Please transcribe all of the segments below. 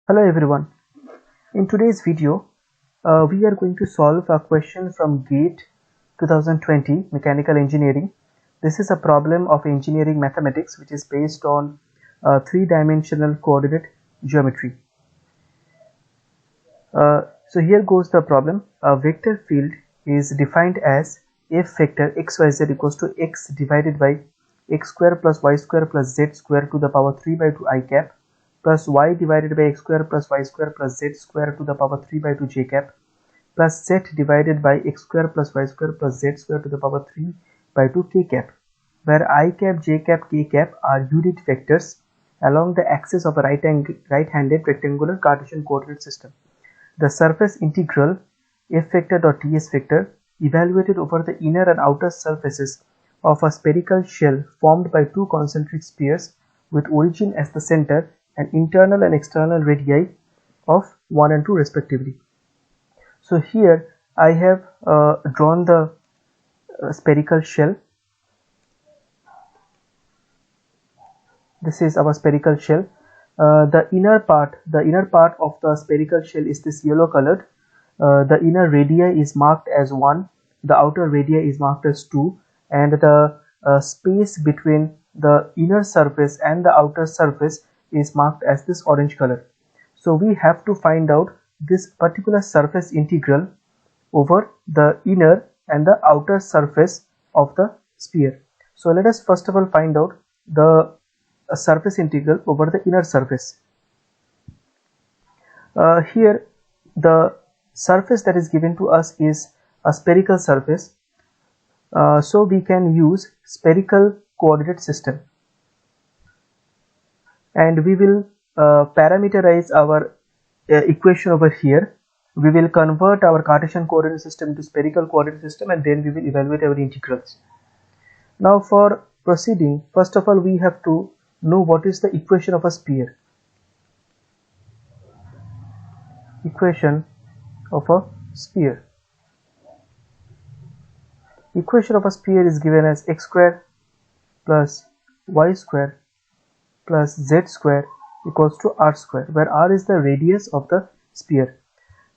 Hello everyone. In today's video, we are going to solve a question from GATE 2020 Mechanical Engineering. This is a problem of engineering mathematics which is based on three-dimensional coordinate geometry. So here goes the problem. A vector field is defined as f vector xyz equals to x divided by x square plus y square plus z square to the power 3 by 2 I cap plus y divided by x square plus y square plus z square to the power 3 by 2 j cap plus z divided by x square plus y square plus z square to the power 3 by 2 k cap, where I cap, j cap, k cap are unit vectors along the axis of a right-handed rectangular Cartesian coordinate system. The surface integral f vector dot ds vector evaluated over the inner and outer surfaces of a spherical shell formed by two concentric spheres with origin as the center and internal and external radii of 1 and 2 respectively. So here I have drawn the spherical shell. This is our spherical shell. The inner part of the spherical shell is this yellow colored. The inner radii is marked as 1, the outer radii is marked as 2, and the space between the inner surface and the outer surface is marked as this orange color. So we have to find out this particular surface integral over the inner and the outer surface of the sphere. So let us first of all find out the surface integral over the inner surface. Here the surface that is given to us is a spherical surface, so we can use spherical coordinate system, and we will parameterize our equation over here. We will convert our Cartesian coordinate system to spherical coordinate system, and then we will evaluate our integrals. Now for proceeding, first of all we have to know what is the equation of a sphere. Equation of a sphere. Equation of a sphere is given as x square plus y square plus z square equals to r square, where r is the radius of the sphere.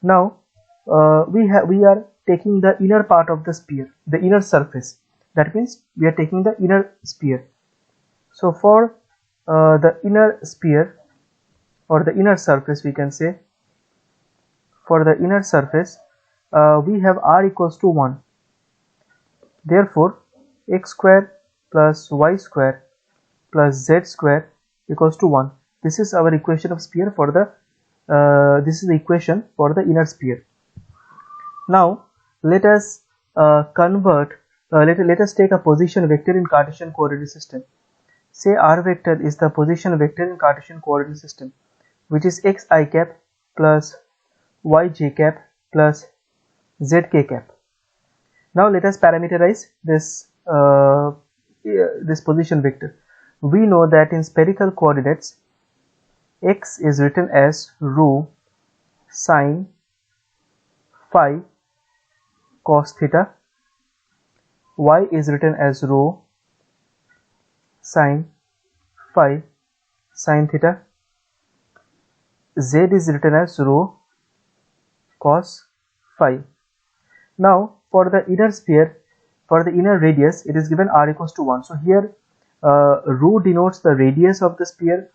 Now we are taking the inner part of the sphere, the inner surface. That means we are taking the inner sphere. So for the inner sphere or the inner surface, we can say, for the inner surface we have r equals to 1. Therefore x square plus y square plus z square equals to 1. This is our equation of sphere for the this is the equation for the inner sphere. Now let us let us take a position vector in Cartesian coordinate system. Say r vector is the position vector in Cartesian coordinate system, which is x I cap plus y j cap plus z k cap. Now let us parameterize this this position vector. We know that in spherical coordinates x is written as rho sine phi cos theta, y is written as rho sine phi sin theta, z is written as rho cos phi. Now for the inner sphere, for the inner radius, it is given r equals to 1. So here rho denotes the radius of the sphere,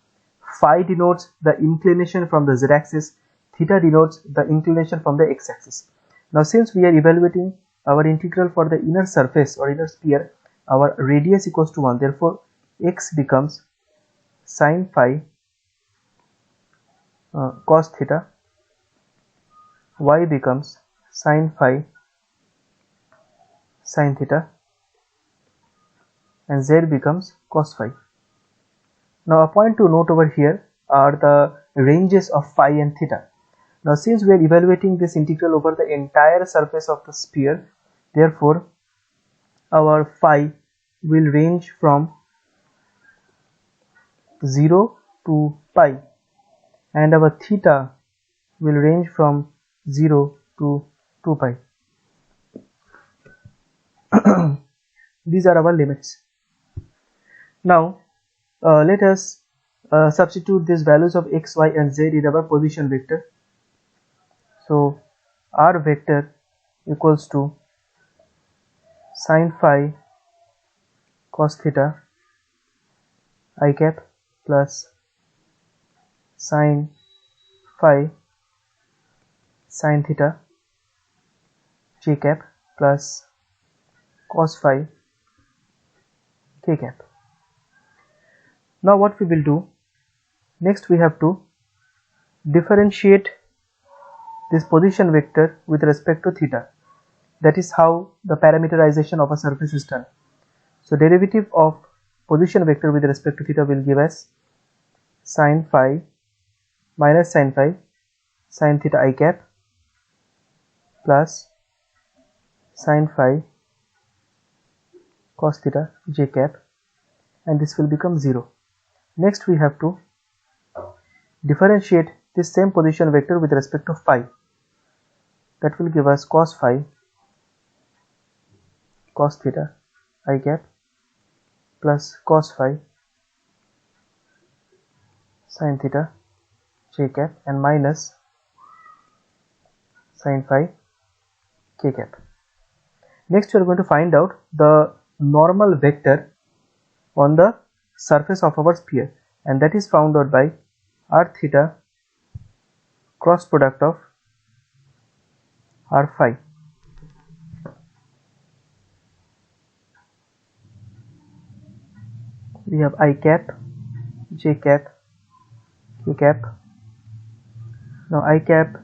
phi denotes the inclination from the z-axis, theta denotes the inclination from the x-axis. Now since we are evaluating our integral for the inner surface or inner sphere, our radius equals to 1. Therefore x becomes sin phi cos theta, y becomes sin phi sin theta, and z becomes cos phi. Now a point to note over here are the ranges of phi and theta. Now since we are evaluating this integral over the entire surface of the sphere, therefore our phi will range from 0 to pi, and our theta will range from 0 to 2 pi. These are our limits. Now let us substitute these values of x, y and z in our position vector. So r vector equals to sin phi cos theta I cap plus sin phi sin theta j cap plus cos phi k cap. Now what we will do, next we have to differentiate this position vector with respect to theta. That is how the parameterization of a surface is done. So derivative of position vector with respect to theta will give us sin phi minus sin phi sin theta I cap plus sin phi cos theta j cap, and this will become 0. Next we have to differentiate this same position vector with respect to phi. That will give us cos phi cos theta I cap plus cos phi sin theta j cap and minus sin phi k cap. Next we are going to find out the normal vector on the surface of our sphere, and that is found out by r theta cross product of r phi. We have I cap, j cap, k cap. Now I cap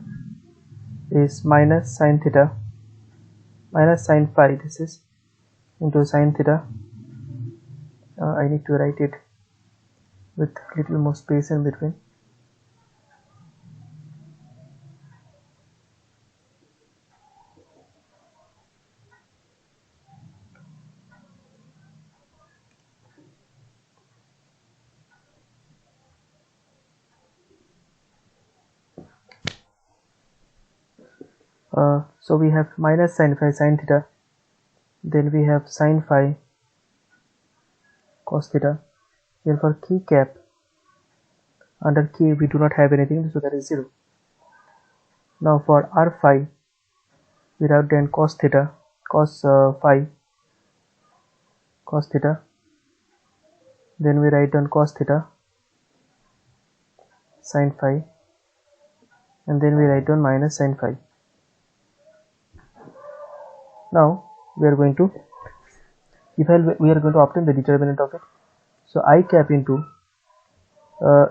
is minus sin theta minus sin phi, this is, into sin theta. I need to write it with little more space in between. So we have minus sin phi sin theta, then we have sin phi cos theta. Then for k cap, under k we do not have anything, so that is 0. Now for r phi, we write down cos theta cos phi cos theta, then we write down cos theta sin phi, and then we write down minus sin phi. Now we are going to obtain the determinant of it. So I cap into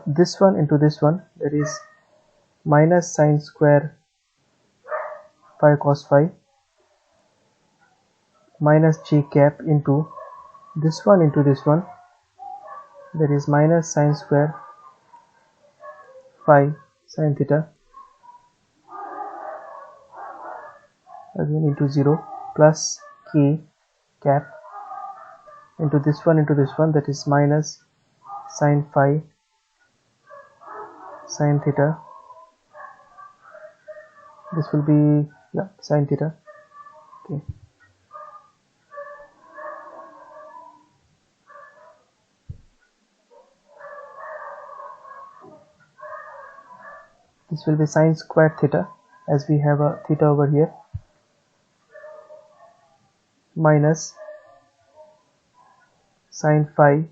this one into this one, that is minus sin square phi cos phi minus j cap into this one into this one, that is minus sin square phi sin theta again into 0 plus k cap into this one, that is minus sin phi sin theta. This will be sin theta. Okay. This will be sin squared theta, as we have a theta over here, minus sin phi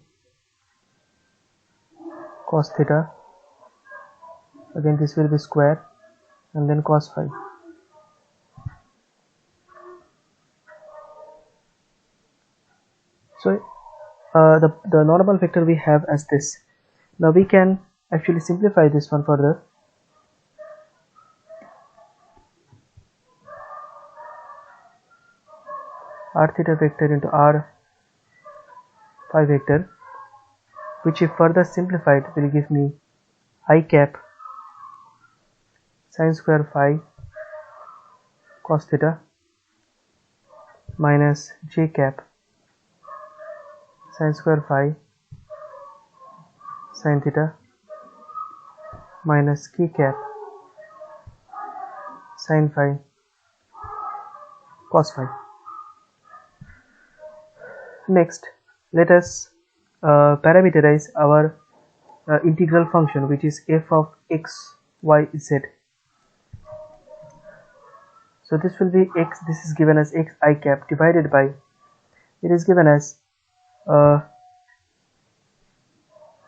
cos theta, again this will be square, and then cos phi. So the normal vector we have as this. Now we can actually simplify this one further. R theta vector into r phi vector, which if further simplified will give me I cap sin square phi cos theta minus j cap sin square phi sin theta minus k cap sin phi cos phi. Next, let us parameterize our integral function which is f of x, y, z. So this will be x, this is given as x I cap divided by, it is given as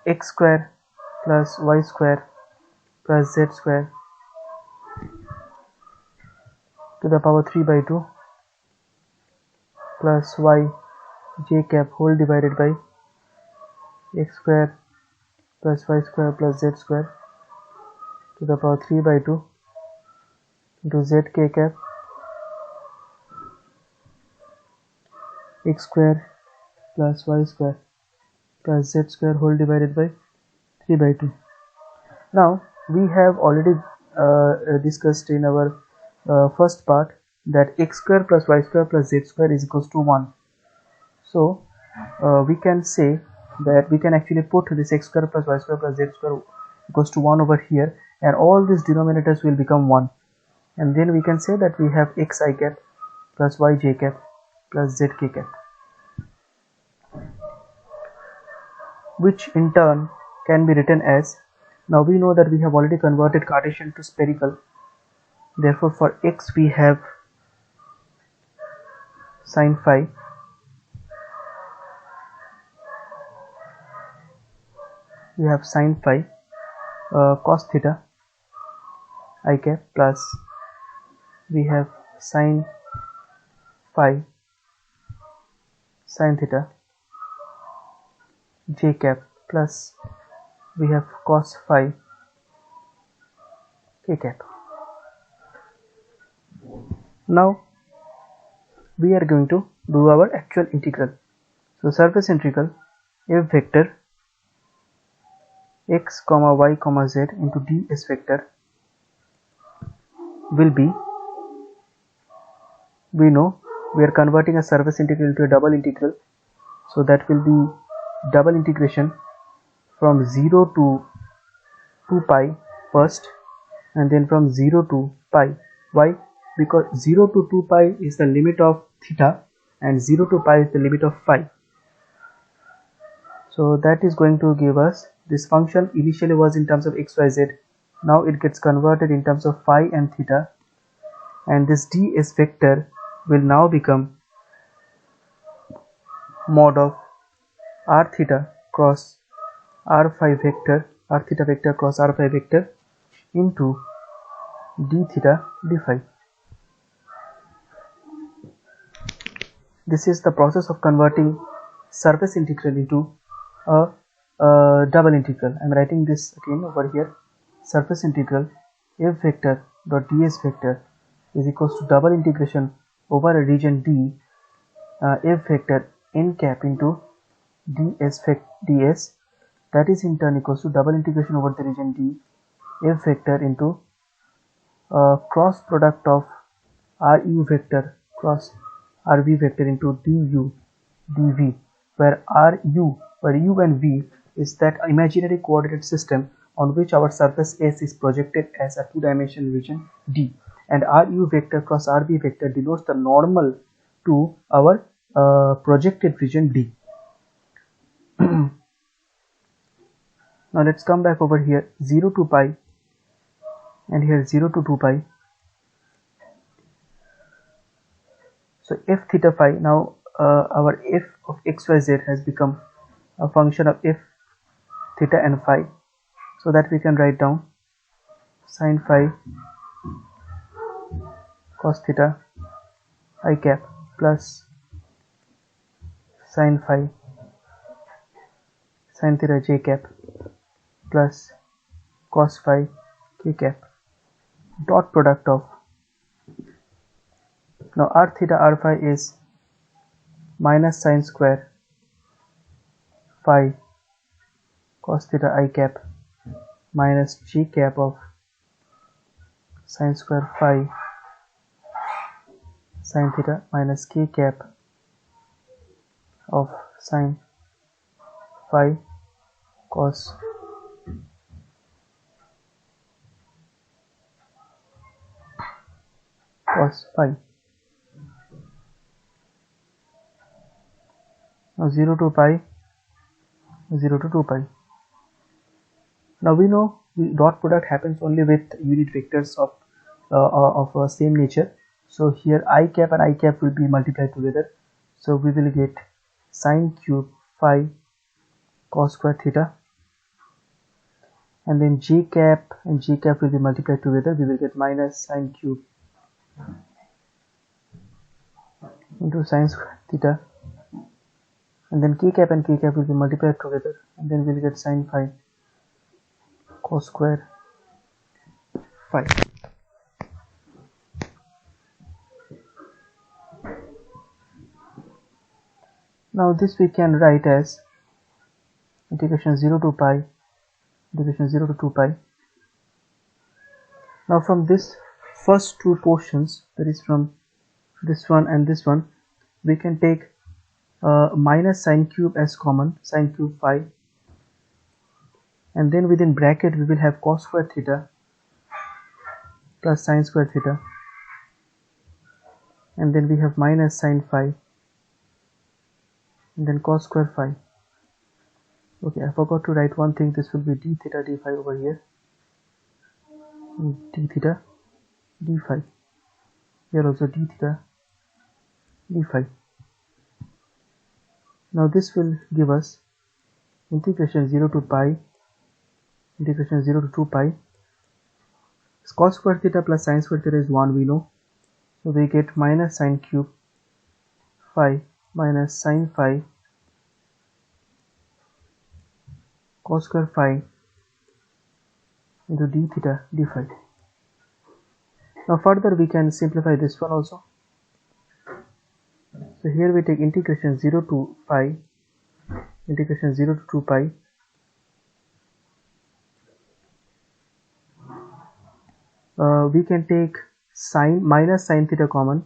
x square plus y square plus z square to the power 3 by 2 plus y j cap whole divided by x square plus y square plus z square to the power 3 by 2 into z k cap x square plus y square plus z square whole divided by 3 by 2. Now we have already discussed in our first part that x square plus y square plus z square is equals to 1. So we can say that we can actually put this x square plus y square plus z square equals to 1 over here, and all these denominators will become 1, and then we can say that we have x I cap plus y j cap plus z k cap, which in turn can be written as, now we know that we have already converted Cartesian to spherical, therefore for x we have sine phi cos theta I cap plus we have sine phi sin theta j cap plus we have cos phi k cap. Now we are going to do our actual integral. So surface integral f vector x comma y comma z into ds vector will be, we know we are converting a surface integral into a double integral, so that will be double integration from 0 to 2 pi first, and then from 0 to pi. Why? Because 0 to 2 pi is the limit of theta and 0 to pi is the limit of phi. So that is going to give us, this function initially was in terms of xyz, now it gets converted in terms of phi and theta, and this ds vector will now become mod of r theta cross r phi vector, r theta vector cross r phi vector into d theta d phi. This is the process of converting surface integral into a double integral. I am writing this again over here. Surface integral f vector dot ds vector is equals to double integration over a region D, f vector n cap into ds that is in turn equals to double integration over the region D, f vector into cross product of ru vector cross rv vector into du dv, where u and v is that imaginary coordinate system on which our surface S is projected as a two-dimensional region D, and ru vector cross rv vector denotes the normal to our projected region D. Now let's come back over here, 0 to pi and here 0 to 2 pi. So f theta phi, now our f of xyz has become a function of f theta and phi, so that we can write down sin phi cos theta I cap plus sin phi sin theta j cap plus cos phi k cap dot product of, now r theta r phi is minus sin square phi cos theta I cap minus j cap of sin square phi sin theta minus k cap of sin phi cos phi. Now 0 to pi, 0 to 2 pi. Now we know dot product happens only with unit vectors of same nature. So here I cap and I cap will be multiplied together. So we will get sine cube phi cos square theta, and then j cap and j cap will be multiplied together. We will get minus sine cube into sine square theta, and then k cap and k cap will be multiplied together, and then we'll get sine phi cos square phi. Now this we can write as integration 0 to pi, integration 0 to 2 pi. Now from this first two portions, that is from this one and this one, we can take minus sine cube as common, sine cube phi, and then within bracket we will have cos square theta plus sine square theta, and then we have minus sine phi, and then cos square phi. Okay, I forgot to write one thing. This will be d theta d phi over here, d theta d phi, here also d theta d phi. Now this will give us integration 0 to pi, integration 0 to 2 pi. Cos square theta plus sine square theta is 1, we know. So we get minus sine cube phi minus sine phi cos square phi into d theta d phi. Now further we can simplify this one also. So here we take integration 0 to pi, integration 0 to 2 pi, we can take sine minus sine theta common.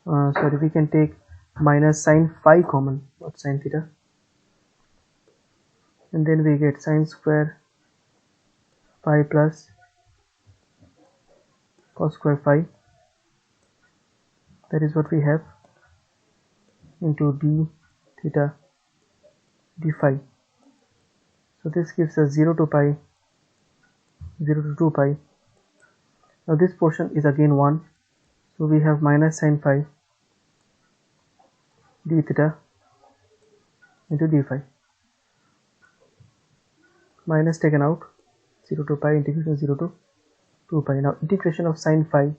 Sorry, we can take minus sine phi common, not sine theta, and then we get sine square phi plus cos square phi. That is what we have into d theta d phi. So this gives us 0 to pi, 0 to 2 pi. Now this portion is again 1, so we have minus sine phi d theta into d phi. Minus taken out, 0 to pi, integration 0 to 2 pi. Now integration of sine phi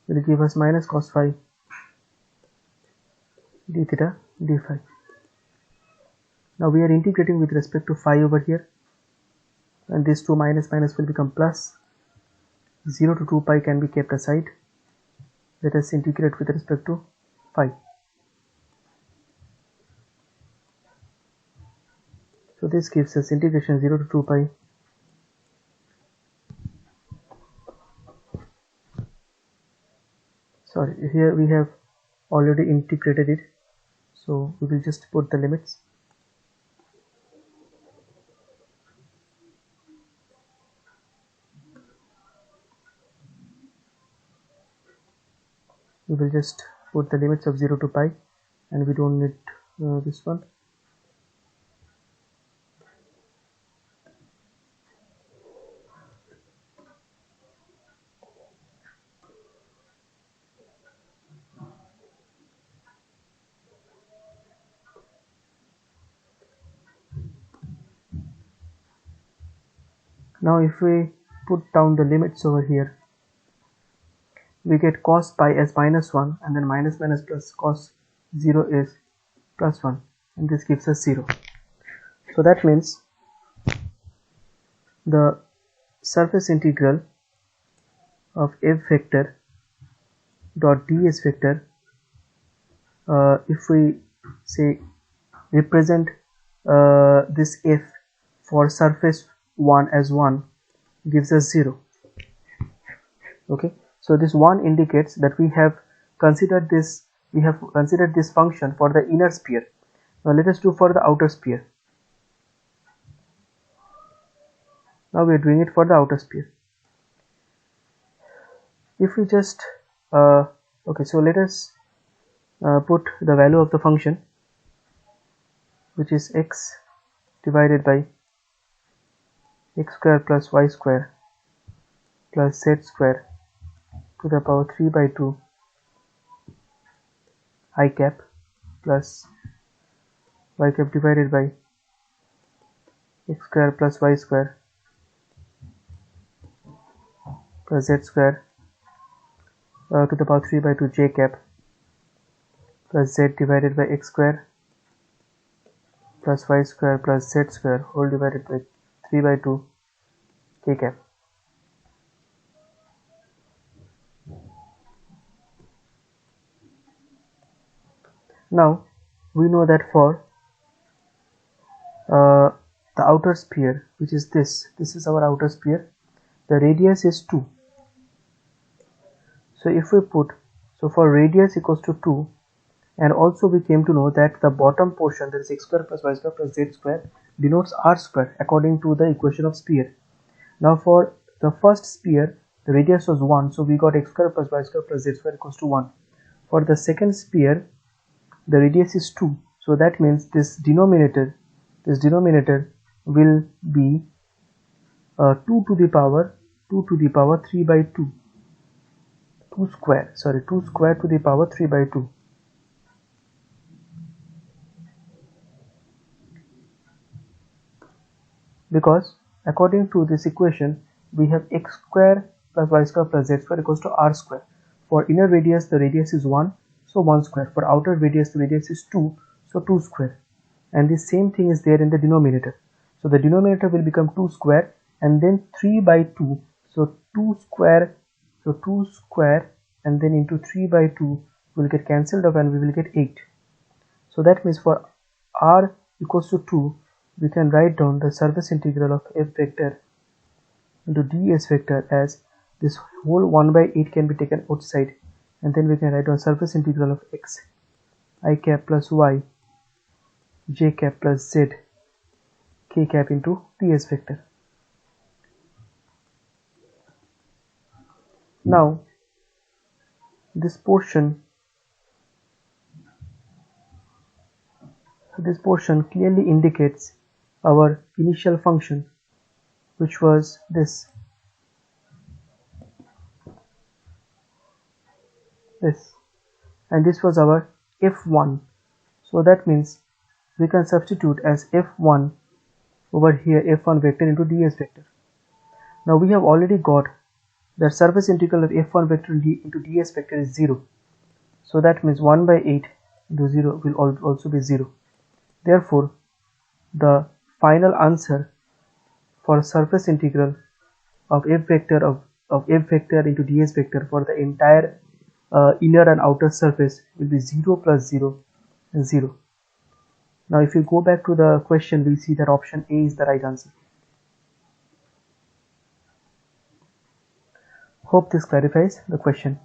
will give us minus cos phi d theta d phi. Now we are integrating with respect to phi over here, and these two minus minus will become plus. 0 to 2 pi can be kept aside. Let us integrate with respect to phi. So this gives us integration 0 to 2 pi sorry, here we have already integrated it, so we will just put the limits. We will just put the limits of 0 to pi, and we don't need this one. Now if we put down the limits over here, we get cos pi as minus 1, and then minus minus plus cos 0 is plus 1, and this gives us 0. So that means the surface integral of f vector dot ds vector, if we say represent this f for surface 1 as 1, gives us 0. Okay, so this 1 indicates that we have considered this function for the inner sphere. Now let us do for the outer sphere. Now we are doing it for the outer sphere. If we just okay, so let us put the value of the function. which is x divided by x square plus y square plus z square to the power 3 by 2 I cap plus y cap divided by x square plus y square plus z square to the power 3 by 2 j cap plus z divided by x square plus y square plus z square whole divided by 3 by 2 k cap. Now we know that for the outer sphere, which is this is our outer sphere, the radius is 2. So if we put, so for radius equals to 2, and also we came to know that the bottom portion, that is x square plus y square plus z square, denotes r square according to the equation of sphere. Now for the first sphere, the radius was 1, so we got x square plus y square plus z square equals to 1. For the second sphere, the radius is 2, so that means this denominator will be 2 to the power 3 by 2, 2 square to the power 3 by 2. Because according to this equation, we have x square plus y square plus z square equals to r square. For inner radius, the radius is 1, so 1 square. For outer radius, the radius is 2, so 2 square. And the same thing is there in the denominator. So the denominator will become 2 square and then 3 by 2. So 2 square, and then into 3 by 2 will get cancelled off and we will get 8. So that means for r equals to 2, we can write down the surface integral of f vector into ds vector as this whole 1 by 8 can be taken outside, and then we can write down surface integral of x I cap plus y j cap plus z k cap into ds vector. Now this portion clearly indicates our initial function, which was this, and this was our f1. So that means we can substitute as f1 over here, f1 vector into ds vector. Now we have already got the surface integral of f1 vector into ds vector is 0. So that means 1 by 8 into 0 will also be 0. Therefore, the final answer for surface integral of f vector into ds vector for the entire inner and outer surface will be 0 plus 0 and 0. Now if you go back to the question, we'll see that option A is the right answer. Hope this clarifies the question.